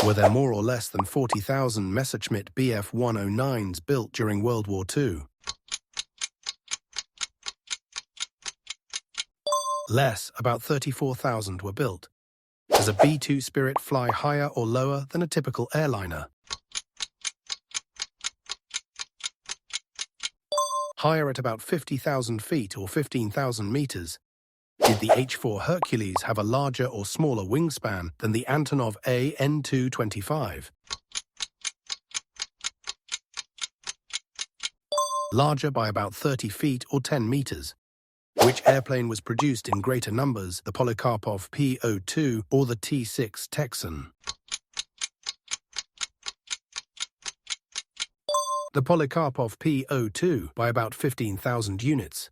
Were there more or less than 40,000 Messerschmitt Bf 109s built during World War II? Less, about 34,000 were built. Does a B-2 Spirit fly higher or lower than a typical airliner? Higher at about 50,000 feet or 15,000 meters. Did the H-4 Hercules have a larger or smaller wingspan than the Antonov AN-225? Larger by about 30 feet or 10 meters. Which airplane was produced in greater numbers, the Polikarpov P-02 or the T-6 Texan? The Polikarpov P-02 by about 15,000 units.